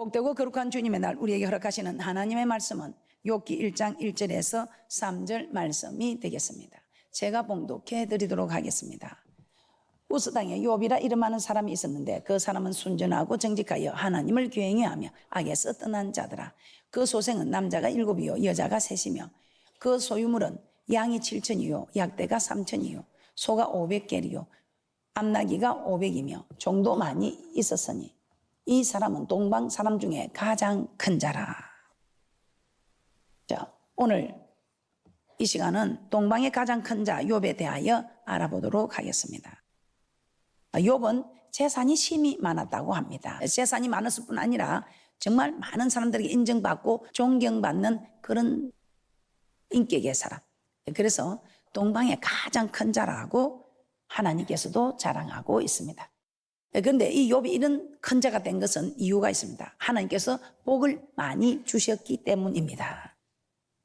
복되고 거룩한 주님의 날 우리에게 허락하시는 하나님의 말씀은 욥기 1장 1절에서 3절 말씀이 되겠습니다. 제가 봉독해 드리도록 하겠습니다. 우스 땅에 욥이라 이름하는 사람이 있었는데 그 사람은 순전하고 정직하여 하나님을 경외하며 악에서 떠난 자더라. 그 소생은 남자가 7이요 여자가 3이며 그 소유물은 양이 7천이요 약대가 3천이요 소가 500개리요 암나기가 500이며 종도 많이 있었으니 이 사람은 동방 사람 중에 가장 큰 자라. 자, 오늘 이 시간은 동방의 가장 큰 자 욥에 대하여 알아보도록 하겠습니다. 욥은 재산이 심히 많았다고 합니다. 재산이 많았을 뿐 아니라 정말 많은 사람들에게 인정받고 존경받는 그런 인격의 사람. 그래서 동방의 가장 큰 자라고 하나님께서도 자랑하고 있습니다. 그런데 이 욥이 이런 큰 자가 된 것은 이유가 있습니다. 하나님께서 복을 많이 주셨기 때문입니다.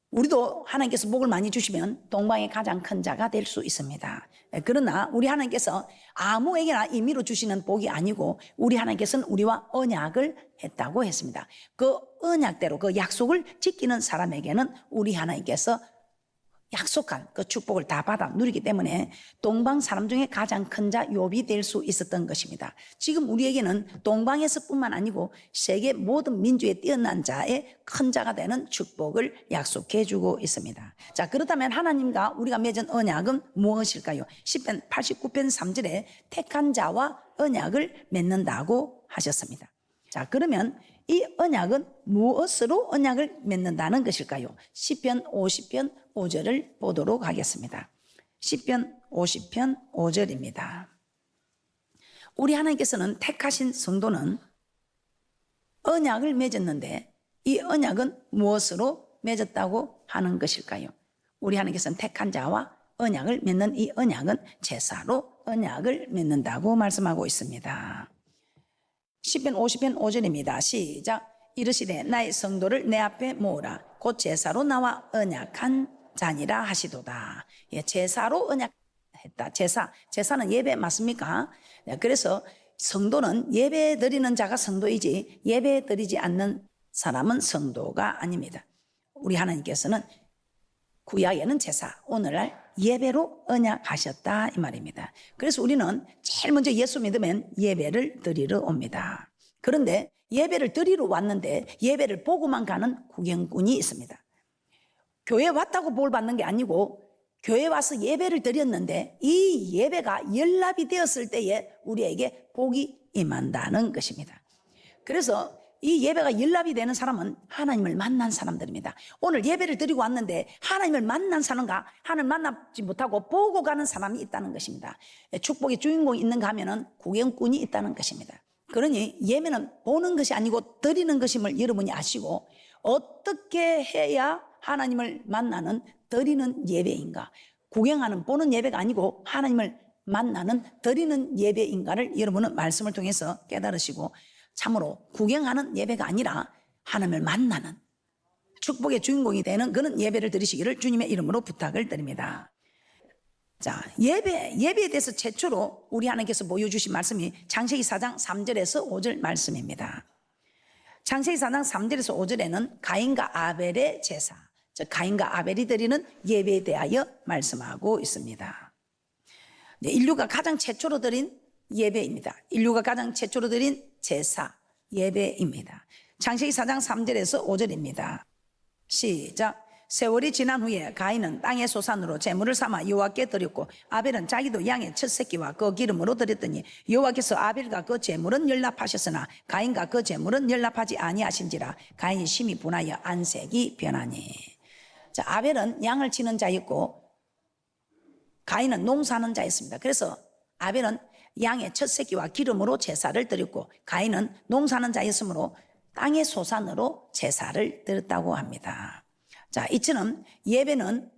우리도 하나님께서 복을 많이 주시면 동방의 가장 큰 자가 될 수 있습니다. 그러나 우리 하나님께서 아무에게나 임의로 주시는 복이 아니고 우리 하나님께서는 우리와 언약을 했다고 했습니다. 그 언약대로 그 약속을 지키는 사람에게는 우리 하나님께서 약속한 그 축복을 다 받아 누리기 때문에 동방 사람 중에 가장 큰 자 욥이 될 수 있었던 것입니다. 지금 우리에게는 동방에서뿐만 아니고 세계 모든 민주에 뛰어난 자의 큰 자가 되는 축복을 약속해 주고 있습니다. 자, 그렇다면 하나님과 우리가 맺은 언약은 무엇일까요? 시편 89편 3절에 택한 자와 언약을 맺는다고 하셨습니다. 자, 그러면 이 언약은 무엇으로 언약을 맺는다는 것일까요? 시편 50편 5절을 보도록 하겠습니다. 시편 50편 5절입니다. 우리 하나님께서는 택하신 성도는 언약을 맺었는데 이 언약은 무엇으로 맺었다고 하는 것일까요? 우리 하나님께서는 택한 자와 언약을 맺는 이 언약은 제사로 언약을 맺는다고 말씀하고 있습니다. 시편 50편 5절입니다. 시작. 이르시되 나의 성도를 내 앞에 모으라. 곧 제사로 나와 언약한 자니라 하시도다. 예, 제사로 언약했다. 제사는 예배 맞습니까? 그래서 성도는 예배 드리는 자가 성도이지 예배 드리지 않는 사람은 성도가 아닙니다. 우리 하나님께서는 구약에는 제사, 오늘날 예배로 언약하셨다 이 말입니다. 그래서 우리는 제일 먼저 예수 믿으면 예배를 드리러 옵니다. 그런데 예배를 드리러 왔는데 예배를 보고만 가는 구경꾼이 있습니다. 교회 왔다고 볼 받는 게 아니고 교회 와서 예배를 드렸는데 이 예배가 연락이 되었을 때에 우리에게 복이 임한다는 것입니다. 그래서 이 예배가 연락이 되는 사람은 하나님을 만난 사람들입니다. 오늘 예배를 드리고 왔는데 하나님을 만난 사람과 하나님을 만나지 못하고 보고 가는 사람이 있다는 것입니다. 축복의 주인공이 있는가 하면은 구경꾼이 있다는 것입니다. 그러니 예배는 보는 것이 아니고 드리는 것임을 여러분이 아시고 어떻게 해야 하나님을 만나는 드리는 예배인가? 구경하는 보는 예배가 아니고 하나님을 만나는 드리는 예배인가를 여러분은 말씀을 통해서 깨달으시고 참으로 구경하는 예배가 아니라 하나님을 만나는 축복의 주인공이 되는 그런 예배를 드리시기를 주님의 이름으로 부탁을 드립니다. 자, 예배에 대해서 최초로 우리 하나님께서 보여주신 말씀이 창세기 4장 3절에서 5절 말씀입니다. 창세기 4장 3절에서 5절에는 가인과 아벨의 제사, 즉 가인과 아벨이 드리는 예배에 대하여 말씀하고 있습니다. 네, 인류가 가장 최초로 드린 예배입니다. 인류가 가장 최초로 드린 제사, 예배입니다. 창세기 4장 3절에서 5절입니다. 시작. 세월이 지난 후에 가인은 땅의 소산으로 제물을 삼아 여호와께 드렸고 아벨은 자기도 양의 첫 새끼와 그 기름으로 드렸더니 여호와께서 아벨과 그 제물은 연락하셨으나 가인과 그 제물은 연락하지 아니하신지라 가인이 심히 분하여 안색이 변하니. 자, 아벨은 양을 치는 자였고 가인은 농사하는 자였습니다. 그래서 아벨은 양의 첫 새끼와 기름으로 제사를 드렸고 가인은 농사하는 자였으므로 땅의 소산으로 제사를 드렸다고 합니다. 자, 이처럼 예배는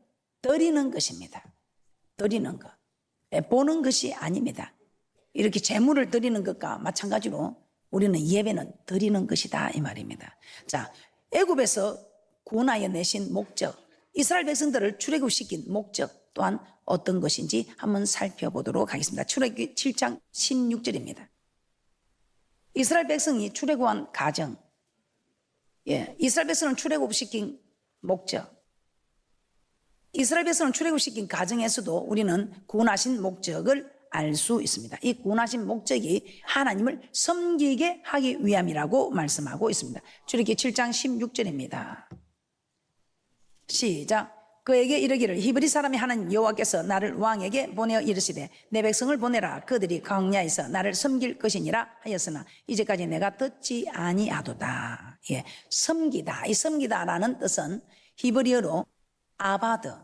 드리는 것입니다. 드리는 것. 보는 것이 아닙니다. 이렇게 제물을 드리는 것과 마찬가지로 우리는 예배는 드리는 것이다 이 말입니다. 자, 애굽에서 구원하여 내신 목적, 이스라엘 백성들을 출애굽시킨 목적 또한 어떤 것인지 한번 살펴보도록 하겠습니다. 출애굽기 7장 16절입니다. 이스라엘 백성이 출애굽한 가정, 이스라엘 백성을 출애굽시킨 목적, 이스라엘 백성을 출애굽시킨 가정에서도 우리는 구원하신 목적을 알 수 있습니다. 이 구원하신 목적이 하나님을 섬기게 하기 위함이라고 말씀하고 있습니다. 출애굽기 7장 16절입니다. 시작. 그에게 이르기를 히브리 사람이 하나님 여호와께서 나를 왕에게 보내어 이르시되 내 백성을 보내라. 그들이 광야에서 나를 섬길 것이니라 하였으나 이제까지 내가 듣지 아니하도다. 섬기다. 이 섬기다라는 뜻은 히브리어로 아바드.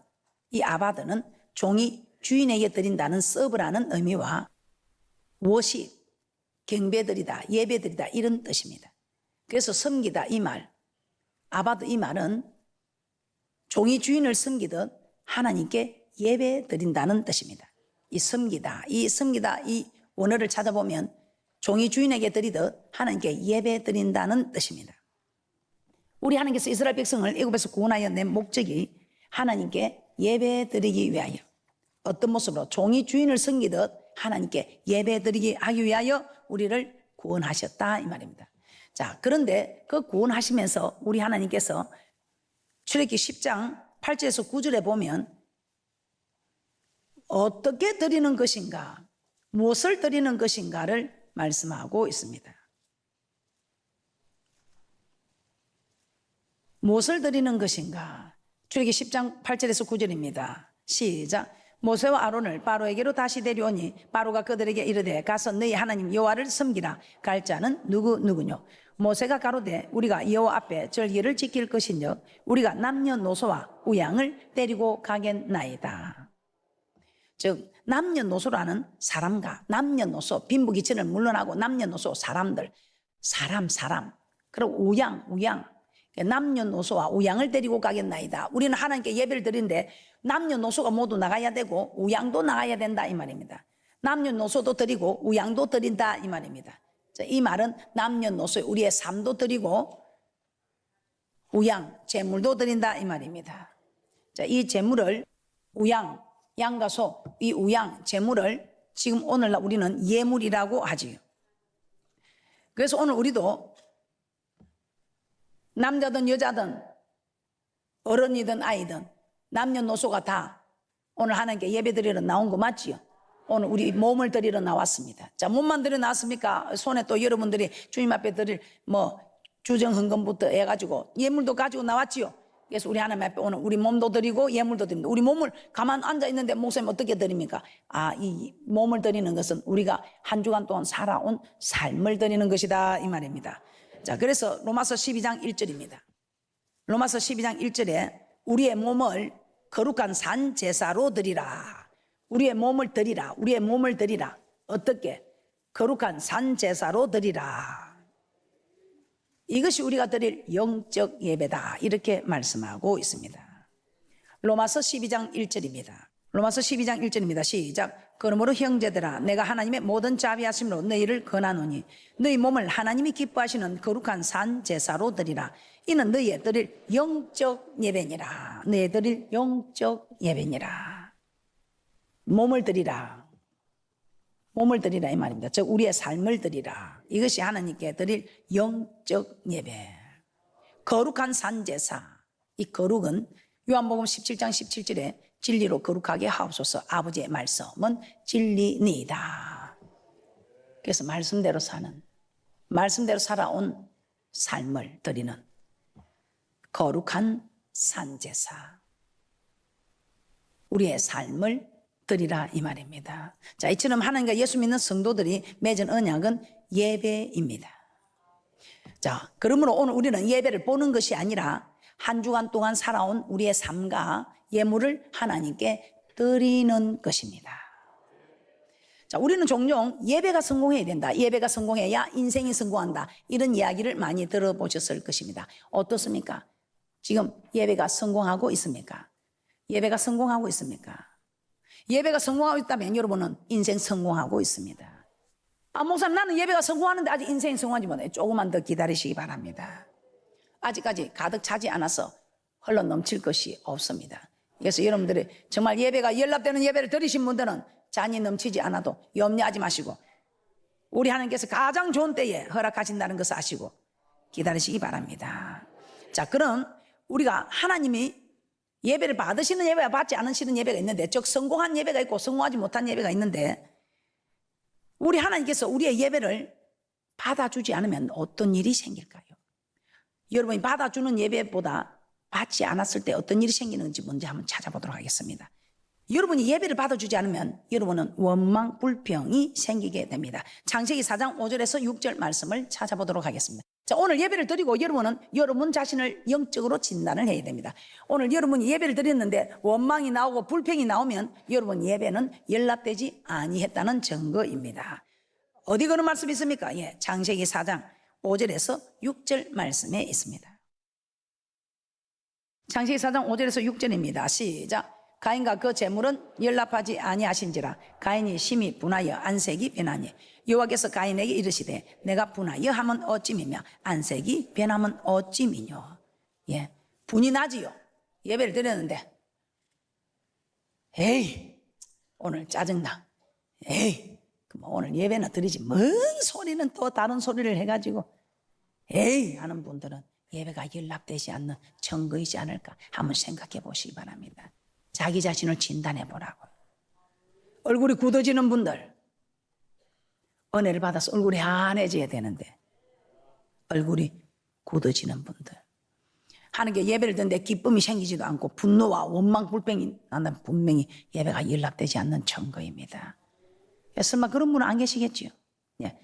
이 아바드는 종이 주인에게 드린다는 서브라는 의미와 워십, 경배드리다, 예배드리다 이런 뜻입니다. 그래서 섬기다 이 말, 아바드 이 말은 종이 주인을 섬기듯 하나님께 예배드린다는 뜻입니다. 이 섬기다 이 원어를 찾아보면 종이 주인에게 드리듯 하나님께 예배드린다는 뜻입니다. 우리 하나님께서 이스라엘 백성을 애굽에서 구원하여 낸 목적이 하나님께 예배드리기 위하여, 어떤 모습으로 종이 주인을 섬기듯 하나님께 예배드리기 하기 위하여 우리를 구원하셨다 이 말입니다. 자, 그런데 그 구원하시면서 우리 하나님께서 출애굽기 10장 8절에서 9절에 보면 어떻게 드리는 것인가, 무엇을 드리는 것인가를 말씀하고 있습니다. 무엇을 드리는 것인가? 출애굽기 10장 8절에서 9절입니다. 시작. 모세와 아론을 바로에게로 다시 데려오니 바로가 그들에게 이르되 가서 너희 하나님 여호와를 섬기라. 갈 자는 누구뇨? 모세가 가로되 우리가 여호와 앞에 절기를 지킬 것인즉 우리가 남녀노소와 우양을 데리고 가겠나이다. 즉 남녀노소라는 사람과 남녀노소, 빈부귀천을 물러나고 남녀노소 사람들, 사람 그리고 우양 남녀노소와 우양을 데리고 가겠나이다. 우리는 하나님께 예배를 드리는데 남녀노소가 모두 나가야 되고 우양도 나가야 된다 이 말입니다. 남녀노소도 드리고 우양도 드린다 이 말입니다. 이 말은 남녀노소 우리의 삶도 드리고 우양, 재물도 드린다 이 말입니다. 자, 이 재물을 우양, 양과 소, 이 우양, 재물을 지금 오늘날 우리는 예물이라고 하지요. 그래서 오늘 우리도 남자든 여자든 어른이든 아이든 남녀노소가 다 오늘 하나님께 예배드리러 나온 거 맞지요? 오늘 우리 몸을 드리러 나왔습니다. 자, 몸만 드리러 나왔습니까? 손에 또 여러분들이 주님 앞에 드릴 주정헌금부터 해가지고 예물도 가지고 나왔지요. 그래서 우리 하나님 앞에 오늘 우리 몸도 드리고 예물도 드립니다. 우리 몸을 가만 앉아 있는데 목사님 어떻게 드립니까? 이 몸을 드리는 것은 우리가 한 주간 동안 살아온 삶을 드리는 것이다 이 말입니다. 자, 그래서 로마서 12장 1절입니다. 로마서 12장 1절에 우리의 몸을 거룩한 산 제사로 드리라. 우리의 몸을 드리라. 우리의 몸을 드리라. 어떻게? 거룩한 산 제사로 드리라. 이것이 우리가 드릴 영적 예배다. 이렇게 말씀하고 있습니다. 로마서 12장 1절입니다. 로마서 12장 1절입니다. 시작. 그러므로 형제들아 내가 하나님의 모든 자비하심으로 너희를 권하노니 너희 몸을 하나님이 기뻐하시는 거룩한 산 제사로 드리라. 이는 너희의 드릴 영적 예배니라. 너희의 드릴 영적 예배니라. 몸을 드리라. 몸을 드리라 이 말입니다. 즉 우리의 삶을 드리라. 이것이 하나님께 드릴 영적 예배. 거룩한 산 제사. 이 거룩은 요한복음 17장 17절에 진리로 거룩하게 하옵소서. 아버지의 말씀은 진리니이다. 그래서 말씀대로 사는, 말씀대로 살아온 삶을 드리는 거룩한 산제사. 우리의 삶을 드리라 이 말입니다. 자, 이처럼 하나님과 예수 믿는 성도들이 맺은 언약은 예배입니다. 자, 그러므로 오늘 우리는 예배를 보는 것이 아니라 한 주간 동안 살아온 우리의 삶과 예물을 하나님께 드리는 것입니다. 자, 우리는 종종 예배가 성공해야 된다. 예배가 성공해야 인생이 성공한다. 이런 이야기를 많이 들어보셨을 것입니다. 어떻습니까? 지금 예배가 성공하고 있습니까? 예배가 성공하고 있습니까? 예배가 성공하고 있다면 여러분은 인생 성공하고 있습니다. 목사님 나는 예배가 성공하는데 아직 인생이 성공하지 못해. 조금만 더 기다리시기 바랍니다. 아직까지 가득 차지 않아서 흘러 넘칠 것이 없습니다. 그래서 여러분들이 정말 예배가 연락되는 예배를 드리신 분들은 잔이 넘치지 않아도 염려하지 마시고 우리 하나님께서 가장 좋은 때에 허락하신다는 것을 아시고 기다리시기 바랍니다. 자, 그럼 우리가 하나님이 예배를 받으시는 예배가 받지 않으시는 예배가 있는데, 즉 성공한 예배가 있고 성공하지 못한 예배가 있는데, 우리 하나님께서 우리의 예배를 받아주지 않으면 어떤 일이 생길까요? 여러분이 받아주는 예배보다 받지 않았을 때 어떤 일이 생기는지 먼저 한번 찾아보도록 하겠습니다. 여러분이 예배를 받아주지 않으면 여러분은 원망, 불평이 생기게 됩니다. 창세기 4장 5절에서 6절 말씀을 찾아보도록 하겠습니다. 자, 오늘 예배를 드리고 여러분은 여러분 자신을 영적으로 진단을 해야 됩니다. 오늘 여러분이 예배를 드렸는데 원망이 나오고 불평이 나오면 여러분 예배는 연락되지 아니했다는 증거입니다. 어디 그런 말씀이 있습니까? 예, 창세기 4장 5절에서 6절 말씀에 있습니다. 창세기 4장 5절에서 6절입니다. 시작. 가인과 그 재물은 연락하지 아니하신지라. 가인이 심히 분하여 안색이 변하니 여호와께서 가인에게 이르시되 내가 분하여 하면 어찌미며 안색이 변하면 어찌미뇨. 예, 분이 나지요. 예배를 드렸는데 에이 오늘 짜증나. 에이 뭐 오늘 예배나 드리지 뭔 소리는 또 다른 소리를 해가지고 에이 하는 분들은 예배가 연락되지 않는 증거이지 않을까 한번 생각해 보시기 바랍니다. 자기 자신을 진단해 보라고. 얼굴이 굳어지는 분들, 은혜를 받아서 얼굴이 환해져야 되는데 얼굴이 굳어지는 분들, 하나님께 예배를 드는데 기쁨이 생기지도 않고 분노와 원망, 불평이 난다면 분명히 예배가 연락되지 않는 증거입니다. 설마 그런 분은 안 계시겠지요? 예.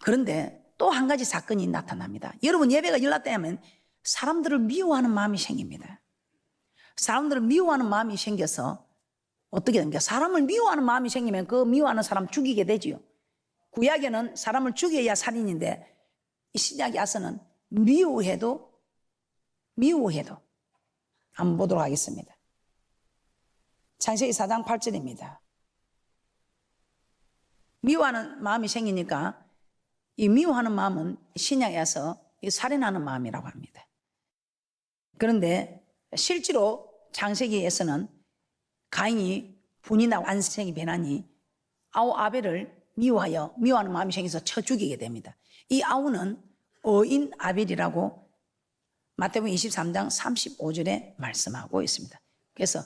그런데 또 한 가지 사건이 나타납니다. 여러분 예배가 연락되면 사람들을 미워하는 마음이 생깁니다. 사람들을 미워하는 마음이 생겨서 어떻게 됩니까? 사람을 미워하는 마음이 생기면 그 미워하는 사람 죽이게 되지요. 구약에는 사람을 죽여야 살인인데 이 신약에 와서는 미워해도 한번 보도록 하겠습니다. 창세기 4장 8절입니다. 미워하는 마음이 생기니까 이 미워하는 마음은 신약에 와서 살인하는 마음이라고 합니다. 그런데 실제로 창세기에서는 가인이 분이 나고 안색이 변하니 아우 아벨을 미워하는 마음이 생겨서 쳐 죽이게 됩니다. 이 아우는 어인 아벨이라고 마태복음 23장 35절에 말씀하고 있습니다. 그래서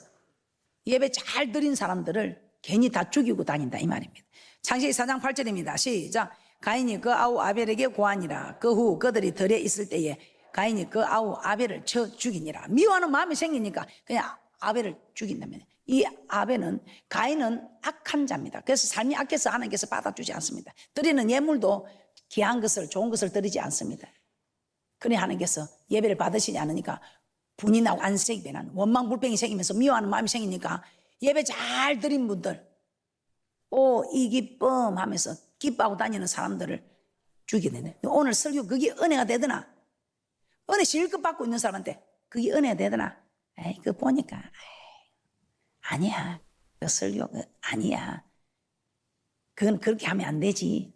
예배 잘 드린 사람들을 괜히 다 죽이고 다닌다 이 말입니다. 창세기 4장 8절입니다. 시작. 가인이 그 아우 아벨에게 고하니라. 그 후 그들이 들에 있을 때에 가인이 그 아우 아벨을 쳐 죽이니라. 미워하는 마음이 생기니까 그냥 아벨을 죽인다면, 이 아벨은 가인은 악한 자입니다. 그래서 삶이 악해서 하나님께서 받아주지 않습니다. 드리는 예물도 귀한 것을 좋은 것을 드리지 않습니다. 그래 하나님께서 예배를 받으시지 않으니까 분이 나고 안색이 변하는 원망 불평이 생기면서 미워하는 마음이 생기니까 예배 잘 드린 분들 이 기쁨 하면서 기뻐하고 다니는 사람들을 죽이게 되네. 오늘 설교 그게 은혜가 되더나? 은혜 실컷 받고 있는 사람한테 그게 은혜가 되더나? 에이 그거 보니까 아니야. 그 설교 아니야. 그건 그렇게 하면 안 되지.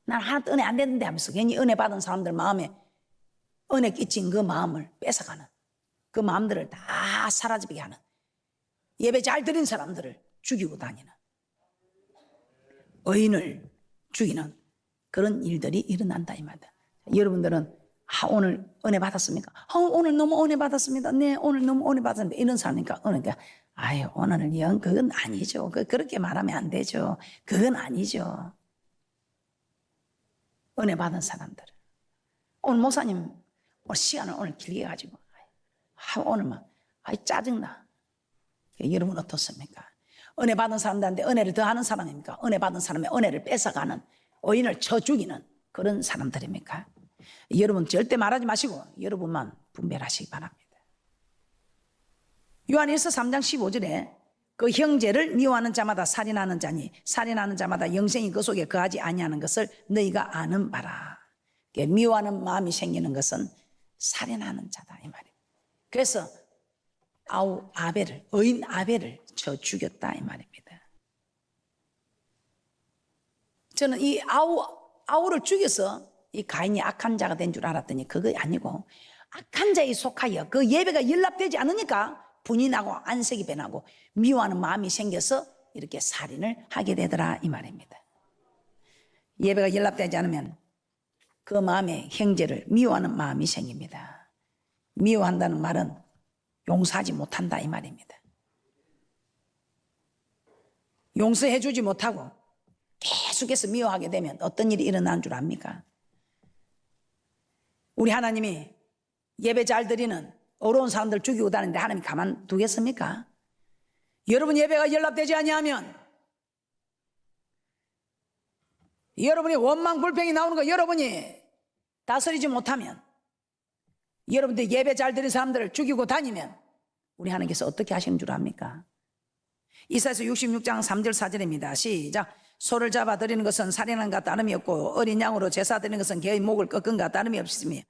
난 하나도 은혜 안 됐는데 하면서 괜히 은혜 받은 사람들 마음에 은혜 끼친 그 마음을 뺏어가는, 그 마음들을 다 사라지게 하는, 예배 잘 드린 사람들을 죽이고 다니는, 의인을 죽이는 그런 일들이 일어난다 이 말이다. 여러분들은 오늘 은혜 받았습니까? 오늘 너무 은혜 받았습니다. 네, 오늘 너무 은혜 받았는데 이런 사람이니까 그러니까 오늘은 영 그건 아니죠. 그렇게 말하면 안 되죠. 그건 아니죠. 은혜 받은 사람들. 오늘 목사님 오늘 시간을 오늘 길게 가지고 오늘 막 짜증나. 여러분 어떻습니까? 은혜 받은 사람들한테 은혜를 더하는 사람입니까? 은혜 받은 사람의 은혜를 뺏어가는, 의인을 쳐 죽이는 그런 사람들입니까? 여러분 절대 말하지 마시고 여러분만 분별하시기 바랍니다. 요한일서 3장 15절에 그 형제를 미워하는 자마다 살인하는 자니 살인하는 자마다 영생이 그 속에 거하지 아니하는 것을 너희가 아는 바라. 미워하는 마음이 생기는 것은 살인하는 자다 이 말이에요. 그래서 의인 아벨을 쳐 죽였다 이 말입니다. 저는 이 아우를 죽여서 이 가인이 악한 자가 된 줄 알았더니 그거 아니고 악한 자에 속하여 그 예배가 연락되지 않으니까 분이 나고 안색이 변하고 미워하는 마음이 생겨서 이렇게 살인을 하게 되더라 이 말입니다. 예배가 연락되지 않으면 그 마음에 형제를 미워하는 마음이 생깁니다. 미워한다는 말은 용서하지 못한다 이 말입니다. 용서해 주지 못하고 계속해서 미워하게 되면 어떤 일이 일어나는 줄 압니까? 우리 하나님이 예배 잘 드리는 어려운 사람들 죽이고 다니는데 하나님이 가만 두겠습니까? 여러분 예배가 연락되지 아니하면, 여러분이 원망 불평이 나오는 거 여러분이 다스리지 못하면, 여러분들 예배 잘 드리는 사람들을 죽이고 다니면 우리 하나님께서 어떻게 하시는 줄 압니까? 이사야서 66장 3절 4절입니다. 시작. 소를 잡아 드리는 것은 살인한 것 다름이 없고 어린 양으로 제사 드리는 것은 개의 목을 꺾은 것 다름이 없으며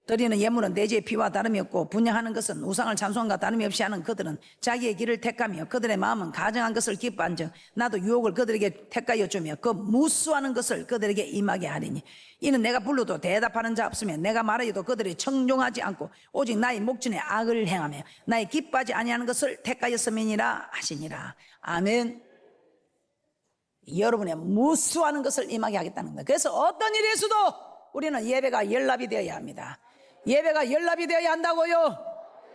드리는 예물은 돼지의 피와 다름이 없고 분양하는 것은 우상을 찬송한 것 다름이 없이 하는 그들은 자기의 길을 택하며 그들의 마음은 가정한 것을 기뻐한즉 나도 유혹을 그들에게 택하여 주며 그 무수하는 것을 그들에게 임하게 하리니 이는 내가 불러도 대답하는 자 없으며 내가 말하여도 그들이 청종하지 않고 오직 나의 목전에 악을 행하며 나의 기뻐하지 아니하는 것을 택하였음이니라 하시니라. 아멘. 여러분의 무수하는 것을 임하게 하겠다는 거예요. 그래서 어떤 일이 있어도 우리는 예배가 연락이 되어야 합니다. 예배가 연락이 되어야 한다고요.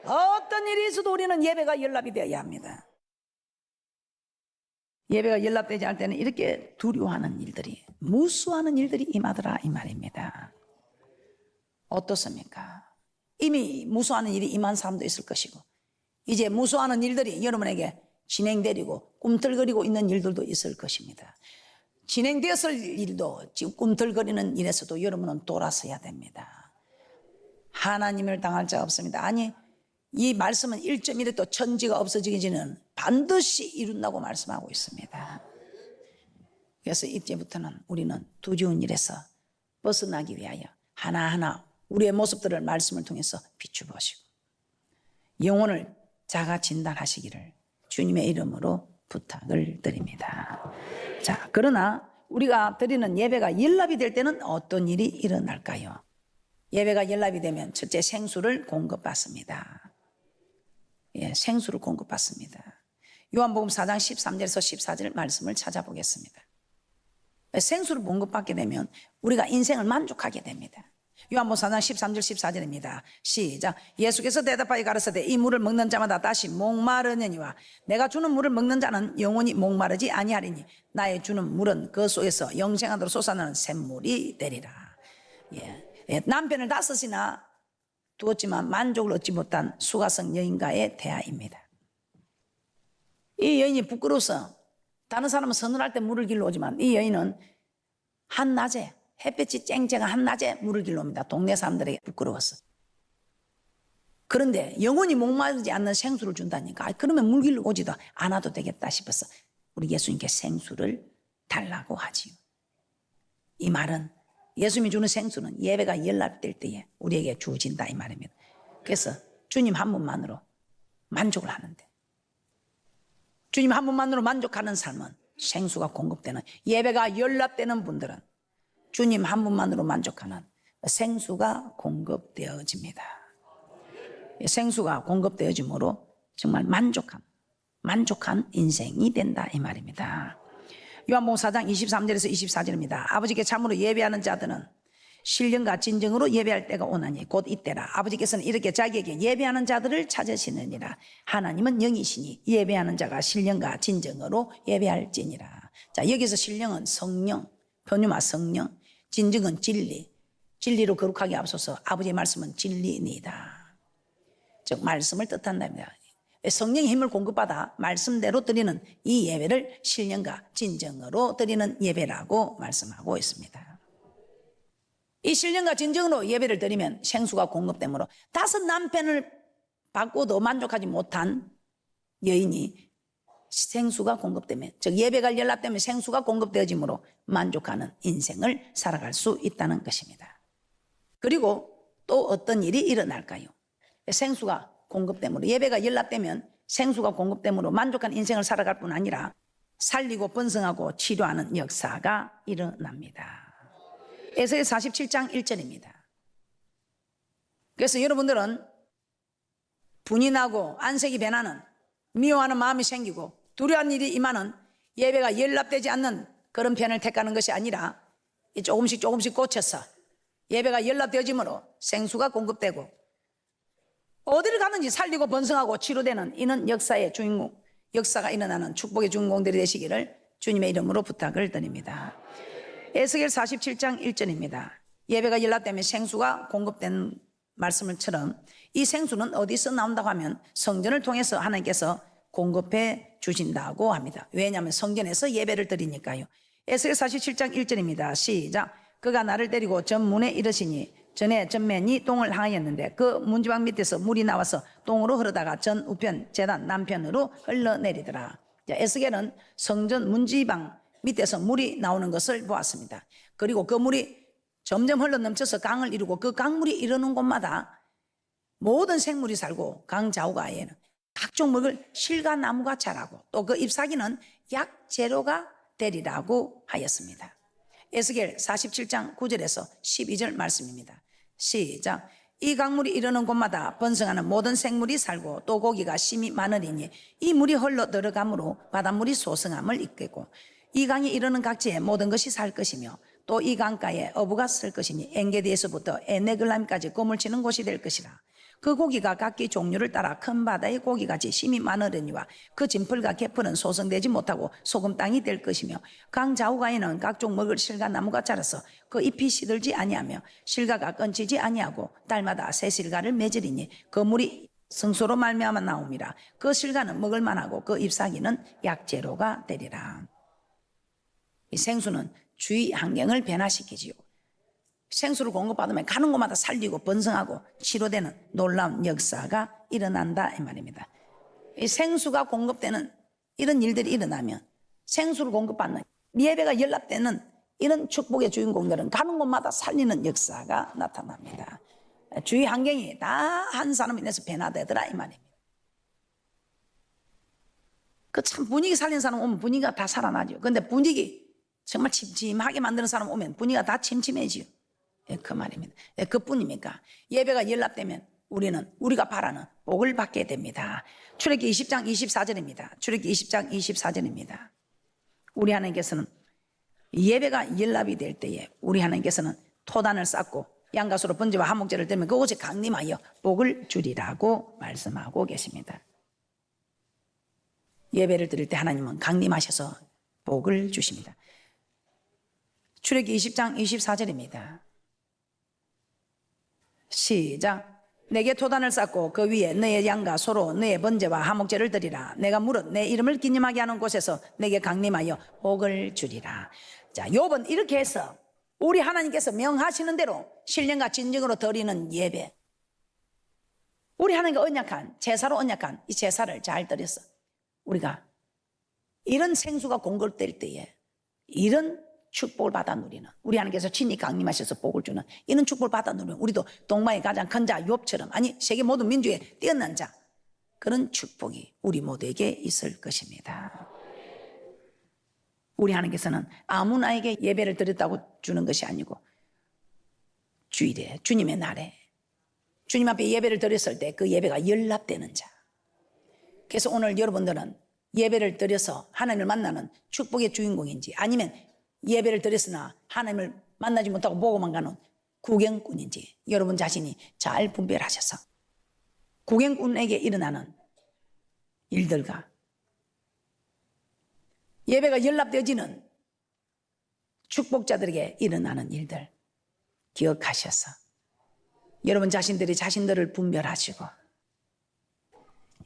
어떤 일이 있어도 우리는 예배가 연락이 되어야 합니다. 예배가 연락되지 않을 때는 이렇게 두려워하는 일들이, 무수하는 일들이 임하더라 이 말입니다. 어떻습니까? 이미 무수하는 일이 임한 사람도 있을 것이고 이제 무수하는 일들이 여러분에게 진행되고 꿈틀거리고 있는 일들도 있을 것입니다. 진행되었을 일도 지금 꿈틀거리는 일에서도 여러분은 돌아서야 됩니다. 하나님을 당할 자가 없습니다. 아니, 이 말씀은 1.1에 또 천지가 없어지기는 반드시 이룬다고 말씀하고 있습니다. 그래서 이제부터는 우리는 두려운 일에서 벗어나기 위하여 하나하나 우리의 모습들을 말씀을 통해서 비추보시고 영혼을 자가 진단하시기를 주님의 이름으로 부탁을 드립니다. 자, 그러나 우리가 드리는 예배가 연락이 될 때는 어떤 일이 일어날까요? 예배가 연락이 되면 첫째 생수를 공급받습니다. 예, 생수를 공급받습니다. 요한복음 4장 13절에서 14절 말씀을 찾아보겠습니다. 생수를 공급받게 되면 우리가 인생을 만족하게 됩니다. 요한복음 4장 13절 14절입니다. 시작. 예수께서 대답하여 가라사대 이 물을 먹는 자마다 다시 목마르느니와 내가 주는 물을 먹는 자는 영원히 목마르지 아니하리니 나의 주는 물은 그 속에서 영생하도록 솟아나는 샘물이 되리라. 남편을 5이나 두었지만 만족을 얻지 못한 수가성 여인과의 대화입니다. 이 여인이 부끄러워서 다른 사람은 서늘할 때 물을 길러 오지만 이 여인은 한낮에 햇볕이 쨍쨍한 한낮에 물을 길러 옵니다. 동네 사람들에게 부끄러워서. 그런데 영원히 목마르지 않는 생수를 준다니까 그러면 물 길러 오지도 않아도 되겠다 싶어서 우리 예수님께 생수를 달라고 하지요. 이 말은 예수님이 주는 생수는 예배가 연락될 때에 우리에게 주어진다 이 말입니다. 그래서 주님 한 분만으로 만족을 하는데 주님 한 분만으로 만족하는 삶은 생수가 공급되는 예배가 연락되는 분들은 주님 한 분만으로 만족하는 생수가 공급되어집니다. 생수가 공급되어짐으로 정말 만족한 인생이 된다 이 말입니다. 요한복음 4장 23절에서 24절입니다. 아버지께 참으로 예배하는 자들은 신령과 진정으로 예배할 때가 오나니 곧 이때라. 아버지께서는 이렇게 자기에게 예배하는 자들을 찾으시느니라. 하나님은 영이시니 예배하는 자가 신령과 진정으로 예배할지니라. 자, 여기서 신령은 성령, 변유마 성령, 진정은 진리, 진리로 거룩하게 앞서서 아버지의 말씀은 진리입니다. 즉 말씀을 뜻한답니다. 성령의 힘을 공급받아 말씀대로 드리는 이 예배를 신령과 진정으로 드리는 예배라고 말씀하고 있습니다. 이 신령과 진정으로 예배를 드리면 생수가 공급되므로 5 남편을 받고도 만족하지 못한 여인이 생수가 공급되면 즉 예배가 연락되면 생수가 공급되어지므로 만족하는 인생을 살아갈 수 있다는 것입니다. 그리고 또 어떤 일이 일어날까요? 생수가 공급되므로 예배가 연락되면 생수가 공급되므로 만족한 인생을 살아갈 뿐 아니라 살리고 번성하고 치료하는 역사가 일어납니다. 에스겔 47장 1절입니다. 그래서 여러분들은 분이 나고 안색이 변하는 미워하는 마음이 생기고 두려워하는 일이 임하는 예배가 연락되지 않는 그런 편을 택하는 것이 아니라 조금씩 고쳐서 예배가 연락되어지므로 생수가 공급되고 어디를 가든지 살리고 번성하고 치료되는 이는 역사의 주인공, 역사가 일어나는 축복의 주인공들이 되시기를 주님의 이름으로 부탁을 드립니다. 에스겔 47장 1절입니다. 예배가 연락되면 생수가 공급된 말씀을처럼 이 생수는 어디서 나온다고 하면 성전을 통해서 하나님께서 공급해 주신다고 합니다. 왜냐하면 성전에서 예배를 드리니까요. 에스겔 47장 1절입니다. 시작. 그가 나를 데리고 전 문에 이르시니 전에 전면이 똥을 향하였는데 그 문지방 밑에서 물이 나와서 똥으로 흐르다가 전 우편 제단 남편으로 흘러내리더라. 에스겔은 성전 문지방 밑에서 물이 나오는 것을 보았습니다. 그리고 그 물이 점점 흘러넘쳐서 강을 이루고 그 강물이 이르는 곳마다 모든 생물이 살고 강 좌우가에는 각종 먹을 실과 나무가 자라고 또 그 잎사귀는 약재료가 되리라고 하였습니다. 에스겔 47장 9절에서 12절 말씀입니다. 시작. 이 강물이 이르는 곳마다 번성하는 모든 생물이 살고 또 고기가 심히 많으리니 이 물이 흘러 들어가므로 바닷물이 소성함을 이끌고 이 강에 이르는 각지에 모든 것이 살 것이며 또 이 강가에 어부가 쓸 것이니 엔게디에서부터 에네글람까지 꼬물 치는 곳이 될 것이라. 그 고기가 각기 종류를 따라 큰 바다의 고기같이 심히 많으려니와 그 진풀과 개풀은 소성되지 못하고 소금 땅이 될 것이며 강 좌우가에는 각종 먹을 실과 나무가 자라서 그 잎이 시들지 아니하며 실과가 끊지지 아니하고 달마다 새 실과를 맺으리니 그 물이 성소로 말미암아 나옴이라. 그 실과는 먹을 만하고 그 잎사귀는 약재료가 되리라. 이 생수는 주위 환경을 변화시키지요. 생수를 공급받으면 가는 곳마다 살리고 번성하고 치료되는 놀라운 역사가 일어난다 이 말입니다. 이 생수가 공급되는 이런 일들이 일어나면 생수를 공급받는 예배가 연락되는 이런 축복의 주인공들은 가는 곳마다 살리는 역사가 나타납니다. 주위 환경이 다 한 사람에 인해서 변화되더라 이 말입니다. 그 참 분위기 살리는 사람 오면 분위기가 다 살아나죠. 그런데 분위기 정말 침침하게 만드는 사람 오면 분위기가 다 침침해지요. 그 말입니다. 그뿐입니까? 예배가 연락되면 우리가 바라는 복을 받게 됩니다. 출애굽기 20장 24절입니다. 출애굽기 20장 24절입니다. 우리 하나님께서는 예배가 연락이 될 때에 우리 하나님께서는 토단을 쌓고 양가수로 번제와 화목제를 드리면 그곳에 강림하여 복을 주리라고 말씀하고 계십니다. 예배를 드릴 때 하나님은 강림하셔서 복을 주십니다. 출애굽기 20장 24절입니다. 시작. 내게 토단을 쌓고 그 위에 너의 양과 소로 너의 번제와 화목제를 드리라. 내가 무릇 내 이름을 기념하게 하는 곳에서 내게 강림하여 복을 주리라. 자, 욥은 이렇게 해서 우리 하나님께서 명하시는 대로 신령과 진정으로 드리는 예배, 우리 하나님과 언약한 제사로 언약한 이 제사를 잘 드렸어. 우리가 이런 생수가 공급될 때에 이런 축복을 받아 누리는, 우리 하나님께서 친히 강림하셔서 복을 주는 이런 축복을 받아 누리는 우리도 동방의 가장 큰 자 욥처럼, 아니 세계 모든 민족에 뛰어난 자, 그런 축복이 우리 모두에게 있을 것입니다. 우리 하나님께서는 아무나에게 예배를 드렸다고 주는 것이 아니고 주일에, 주님의 날에 주님 앞에 예배를 드렸을 때 그 예배가 연락되는 자. 그래서 오늘 여러분들은 예배를 드려서 하나님을 만나는 축복의 주인공인지, 아니면 예배를 드렸으나 하나님을 만나지 못하고 보고만 가는 구경꾼인지 여러분 자신이 잘 분별하셔서 구경꾼에게 일어나는 일들과 예배가 연락되어지는 축복자들에게 일어나는 일들 기억하셔서 여러분 자신들이 자신들을 분별하시고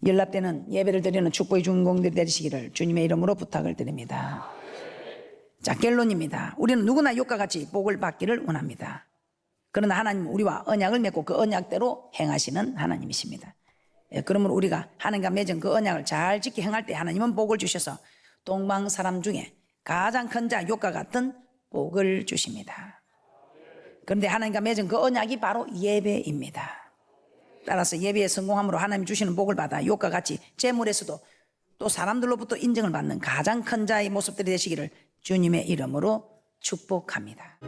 연락되는 예배를 드리는 축복의 주인공들이 되시기를 주님의 이름으로 부탁을 드립니다. 자, 결론입니다. 우리는 누구나 욥과 같이 복을 받기를 원합니다. 그러나 하나님은 우리와 언약을 맺고 그 언약대로 행하시는 하나님이십니다. 그러므로 우리가 하나님과 맺은 그 언약을 잘 지켜 행할 때 하나님은 복을 주셔서 동방 사람 중에 가장 큰 자 욥과 같은 복을 주십니다. 그런데 하나님과 맺은 그 언약이 바로 예배입니다. 따라서 예배에 성공함으로 하나님 주시는 복을 받아 욥과 같이 재물에서도 또 사람들로부터 인정을 받는 가장 큰 자의 모습들이 되시기를 주님의 이름으로 축복합니다.